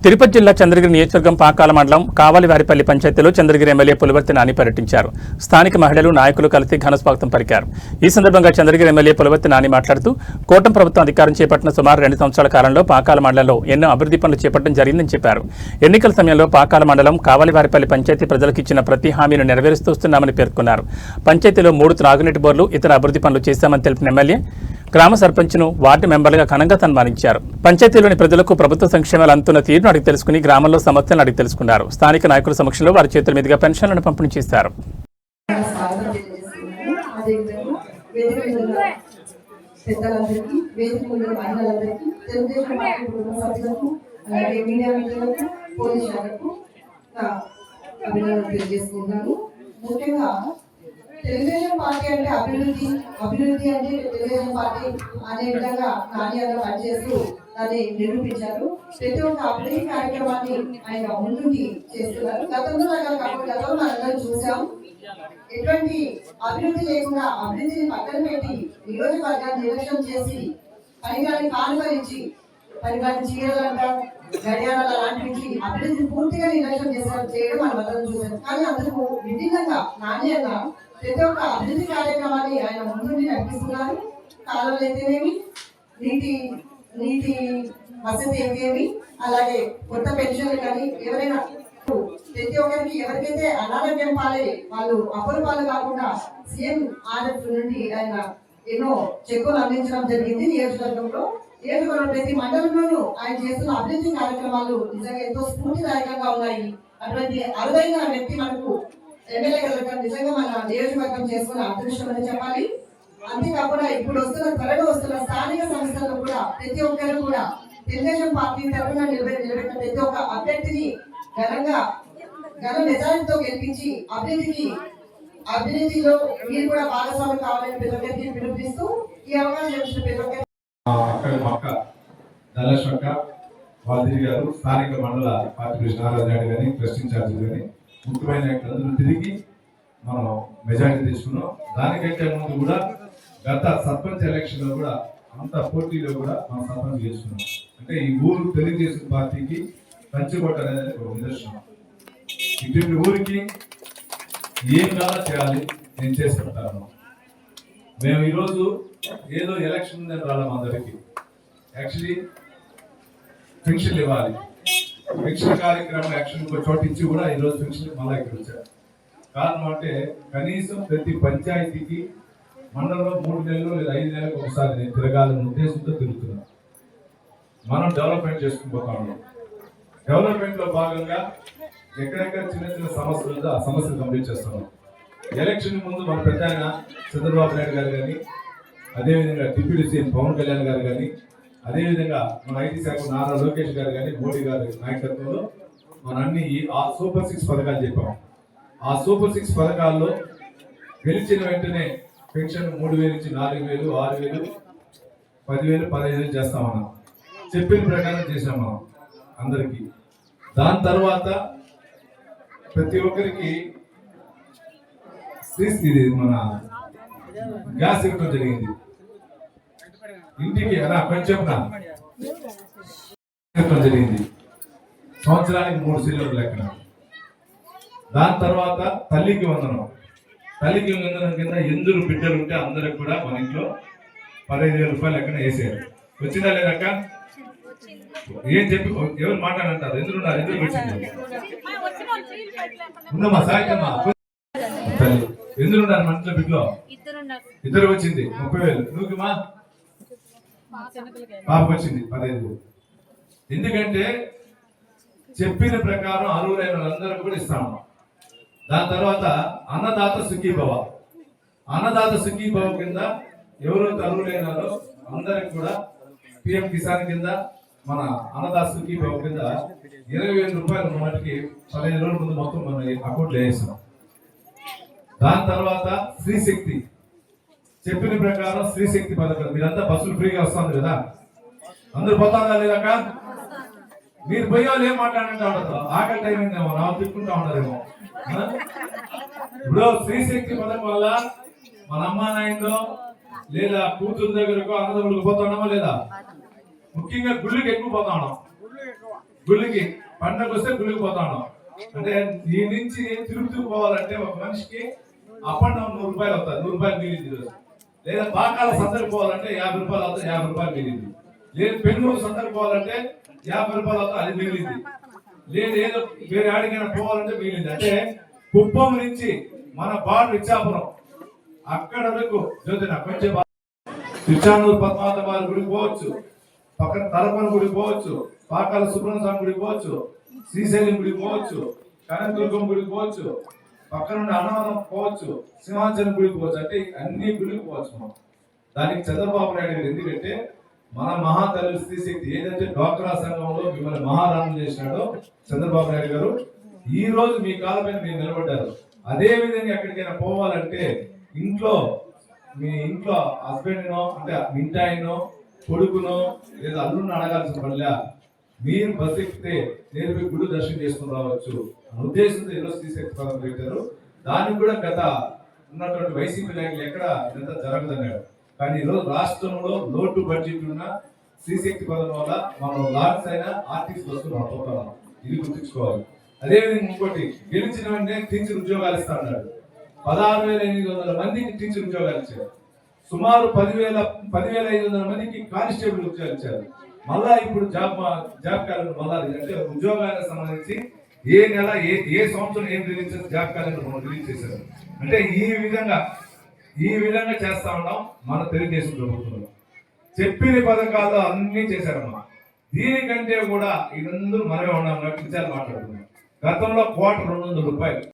తిరుపతి జిల్లా చంద్రగిరి నియోజకవర్గం పాకాల మండలం కావలివారిపల్లి పంచాయతీలో చంద్రగిరి ఎమ్మెల్యే పులివర్తి నాని పర్యటించారు. స్థానిక మహిళలు నాయకులు కలిసి ఘనస్వాగతం పలికారు. ఈ సందర్భంగా చంద్రగిరి ఎమ్మెల్యే పులివర్తి నాని మాట్లాడుతూ కూటమి ప్రభుత్వం అధికారం చేపట్టిన సుమారు 2 సంవత్సరాల కాలంలో పాకాల మండలంలో ఎన్నో అభివృద్ధి పనులు చేపట్టడం జరిగిందని చెప్పారు. ఎన్నికల సమయంలో పాకాల మండలం కావలివారిపల్లి పంచాయతీ ప్రజలకు ఇచ్చిన ప్రతి హామీని నెరవేరుస్తూ వస్తున్నామని పేర్కొన్నారు. పంచాయతీలో 3 త్రాగునీటి బోర్లు ఇతర అభివృద్ధి పనులు చేశామని తెలిపిన ఎమ్మెల్యే గ్రామ సర్పంచ్ను వార్డు మెంబర్లుగా ఘనంగా సన్మానించారు. పంచాయతీలోని ప్రజలకు ప్రభుత్వ సంక్షేమాలు అందుతున్న తీరును అడిగి తెలుసుకుని గ్రామంలో సమస్యలను అడిగి తెలుసుకున్నారు. స్థానిక నాయకుల సమక్షంలో వారి చేతుల మీదుగా పెన్షన్లను పంపిణీ చేశారు. తెలుగుదేశం పార్టీ అంటే అభివృద్ధి అంటే తెలుగుదేశం పార్టీ అనే విధంగా నాని అన్న పనిచేస్తూ దాన్ని నిరూపించారు. ప్రతి ఒక్క అభివృద్ధి కార్యక్రమాన్ని ఆయన ముందుకి చేస్తున్నారు. గతంలో మనందరం చూసాం. ఎటువంటి అభివృద్ధి లేకుండా అభివృద్ధిని పక్కన పెట్టి నియోజకవర్గాన్ని నిర్లక్ష్యం చేసి పనిగాని కానుకలించి పనిగాని చీరలంట గడియారాలు అలాంటివి అభివృద్ధిని పూర్తిగా నిర్లక్ష్యం చేయడం మనం అందరం చూసాం. కానీ అందుకు విభిన్నంగా నాని అన్న ప్రతి ఒక్క అభివృద్ధి కార్యక్రమాన్ని ఆయన ముందుండి నడిపిస్తున్నారు. కాలువలు అయితేనేమి, నీటి వసతి అయితేమి, అలాగే కొత్త పెన్షన్లు కానీ ఎవరైనా ప్రతి ఒక్కరికి ఎవరికైతే అనారోగ్యం పాలై వాళ్ళు అపరూపాలు కాకుండా సీఎం ఆర్ఎఫ్ నుండి ఆయన ఎన్నో చెక్కులు అందించడం జరిగింది. నియోజకవర్గంలో ప్రతి మండలంలోనూ ఆయన చేస్తున్న అభివృద్ధి కార్యక్రమాలు నిజంగా ఎంతో స్ఫూర్తిదాయకంగా ఉన్నాయి. అటువంటి అరుదైన వ్యక్తి మనకు ఎమ్మెల్యే గారు నిజంగా మన నియోజకవర్గం చేసుకున్న అదృష్టం అని చెప్పాలి. అంతేకాకుండా ఇప్పుడు త్వరగా వస్తున్న స్థానిక సంస్థల్లో కూడా ప్రతి ఒక్కరు కూడా తెలుగుదేశం పార్టీ తరఫున నిలబెట్టిన ప్రతి ఒక్క అభ్యర్థిని ఘన మెజారిటీతో గెలిపించి అభివృద్ధిలో మీరు కూడా భాగస్వామి కావాలని ప్రతి ఒక్కరికి పిలుపునిస్తూ ఈ అవకాశం ఇచ్చిన ప్రతి ఒక్కరికి స్థానిక మండల పార్టీ ప్రెసిడెంట్ నారాయణ గాని ట్రస్ట్ ఇన్ఛార్జ్ గాని ముఖ్యమైన అందరూ తిరిగి మనం మెజారిటీ తీసుకున్నాం. దానికంటే ముందు కూడా గత సర్పంచ్ ఎలక్షన్ లో కూడా అంత పోటీలో కూడా మనం సర్పంచ్ చేసుకున్నాం. అంటే ఈ ఊరు తెలుగుదేశం పార్టీకి పంచికొట్ట అనేది ఒక నిదర్శనం. ఇటువంటి ఊరికి ఏం కావాలో చేయాలి నేను చేసి పెడతాను. మేము ఈరోజు ఏదో ఎలక్షన్ ఉందని రావడం అందరికి యాక్చువల్లీ పెన్షన్లు ఇవ్వాలి. పెన్షన్ కార్యక్రమం యాక్షన్ ఒక చోట ఇచ్చి కూడా ఈరోజు పెన్షన్ మళ్ళీ ఇక్కడ వచ్చారు. కారణం అంటే కనీసం ప్రతి పంచాయతీకి మండలంలో 3 నెలలు లేదా 5 నెలలకు ఒకసారి నేను తిరగాలనే ఉద్దేశంతో తిరుగుతున్నాను. మనం డెవలప్మెంట్ చేసుకుపోతా ఉన్నాం. డెవలప్మెంట్ లో భాగంగా ఎక్కడెక్కడ చిన్న సమస్యలు ఉందో ఆ సమస్యలు కంప్లీట్ చేస్తున్నాం. ఎలక్షన్ ముందు మన పెద్ద ఆయన చంద్రబాబు నాయుడు గారు కానీ, అదేవిధంగా డిప్యూటీ సీఎం పవన్ కళ్యాణ్ గారు కానీ, అదేవిధంగా మన ఐటీ శాఖ నారా లోకేష్ గారు కానీ, మోడీ గారి నాయకత్వంలో మన అన్ని ఆ సూపర్ 6 పథకాలు చెప్పాం. ఆ సూపర్ 6 పథకాల్లో గెలిచిన వెంటనే పెన్షన్ 3,000 నుంచి 4,000, 6,000, 10,000, 15,000 చేస్తామన్నాం. చెప్పిన ప్రకారం చేసాం మనం అందరికీ. దాని తర్వాత ప్రతి ఒక్కరికి మన గ్యాస్ ఇవ్వడం జరిగింది. ఇంటికి కొంచెం జరిగింది. సంవత్సరానికి 3 సిలిండర్లు లెక్కన. దాని తర్వాత తల్లికి వందనం కింద ఎందుకు బిడ్డలు ఉంటే అందరికి కూడా మన ఇంట్లో 15,000 రూపాయలు లెక్కన వేసారు. వచ్చిందా లేదక్క? ఏం చెప్పి ఎవరు మాట్లాడంటారు? ఎందుకు వచ్చింది ఉన్నమా సాయమ్మా తల్లి ఎందుకు ఉన్నారు మన ఇంట్లో బిడ్డలో? ఇద్దరు వచ్చింది 30,000. నువ్వు మా పాపకు వచ్చింది 15,000. ఎందుకంటే చెప్పిన ప్రకారం అర్హులైన వాళ్ళందరూ కూడా ఇస్తాము. దాని తర్వాత అన్నదాత సుఖీభవ కింద ఎవరైతే అర్హులైనారో అందరికి కూడా పిఎం కిసాన్ కింద మన అన్నదాత సుఖీభవ కింద 20,000 రూపాయలు ఉన్న వాటికి 15 రోజుల ముందు మొత్తం మన అకౌంట్లో వేస్తాం. దాని తర్వాత స్త్రీశక్తి చెప్పిన ప్రకారం స్త్రీశక్తి పథకం మీరంతా బస్సులు ఫ్రీగా వస్తుంది కదా, అందరు పోతారా లేదాక? మీరు పోయే వాళ్ళు ఏం మాట్లాడుతూ ఉండదు. ఆకలి టైం అయిందేమో నా తిప్పుకుంటా ఉన్నారేమో. ఇప్పుడు స్త్రీశక్తి పథకం వల్ల మన అమ్మా నాయనలో లేదా కూతురు దగ్గరకు అన్నదమ్ములకు పోతా ఉన్నామా లేదా? ముఖ్యంగా గుళ్ళకి ఎక్కువ పోతా ఉన్నాం. గుళ్ళకి పండగ వస్తే గుళ్ళకి పోతా ఉన్నాం. అంటే ఈ నుంచి తిరుపతికి పోవాలంటే ఒక మనిషికి అప్ అండ్ డౌన్ 100 రూపాయలు అవుతుంది, 100 రూపాయలు మిగిలింది ఈరోజు. లేదా పాకాల సందరికి పోవాలంటే 50 రూపాయలు అవుతుంది, 50 రూపాయలు మిగిలింది. లేదు పెన్నులు సందరికి పోవాలంటే 50 రూపాయలు అవుతుంది, అది మిగిలింది. లేదు ఏదో వేరే ఆడికైనా పోవాలంటే మిగిలింది. అంటే కుప్పం నుంచి మన బాడు ఇచ్చాపురం అక్కడ వరకు జ్యోతిన కొంచెం తిరుచానూరు పద్మావత వారి గుడికి పోవచ్చు, పక్కన తలపన గుడికి పోవచ్చు, పాకాల సుబ్రహ్మణ్య స్వామి గుడికి పోవచ్చు, శ్రీశైలం గుడికి పోవచ్చు, కనకదుర్గం గుడికి పోవచ్చు, పక్కన ఉన్న అన్నవరం పోవచ్చు, సింహాచలం గుడికి పోవచ్చు. అంటే అన్ని గుడికి పోవచ్చు మనం. దానికి చంద్రబాబు నాయుడు గారు ఎందుకంటే మన మహాతల్లి స్త్రీశక్తి ఏదైతే డ్వాక్రా సంఘంలో మిమ్మల్ని మహారాణం చేసినాడో చంద్రబాబు నాయుడు గారు, ఈ రోజు మీ కాలపైన మీరు నిలబడ్డారు. అదే విధంగా ఎక్కడికైనా పోవాలంటే ఇంట్లో మీ ఇంట్లో హస్బెండ్నో అంటే ఇంటాయనో కొడుకునో లేదా అల్లుడిని అడగాల్సిన పనిలే, మీరు బస్ ఎక్కితే నేరుగా గుడి దర్శనం చేసుకుని రావచ్చు అనే ఉద్దేశంతో ఈరోజు శ్రీశక్తి పథకం పెట్టారు. దానికి కూడా గత ఉన్నటువంటి వైసీపీ నాయకులు ఎక్కడ ఇదంతా జరగదన్నాడు. కానీ ఈరోజు రాష్ట్రంలో లోటు బడ్జెట్ ఉన్న శ్రీశక్తి పథకం వల్ల మనం లాడ్స్ అయినా ఆర్టీసీ బస్సులు మనం పోతాం, ఇది గుర్తుంచుకోవాలి. అదేవిధంగా ఇంకోటి గెలిచిన వెంటనే టీచర్ ఉద్యోగాలు ఇస్తా అన్నాడు. 16,800 మందికి టీచర్ ఉద్యోగాలు ఇచ్చారు. సుమారు 10,500 మందికి కానిస్టేబుల్ ఉద్యోగాలు ఇచ్చారు. మళ్ళా ఇప్పుడు జాబ్ క్యాలెండర్ మళ్ళా అంటే ఉద్యోగాలకు సంబంధించి ఏ నెల ఏ సంవత్సరం ఏం రిలీజ్ చేసి జాబ్ క్యాలెండర్ మనం రిలీజ్ చేశారు. అంటే ఈ విధంగా చేస్తా ఉన్నాం మన తెలుగుదేశం ప్రభుత్వంలో. చెప్పిన పథకాలు అన్ని చేశారమ్మా. దీనికంటే కూడా ఇదందరూ మనమే ఉన్నాం, విచారాలు మాట్లాడుతున్నాం. గతంలో ₹200 రూపాయలు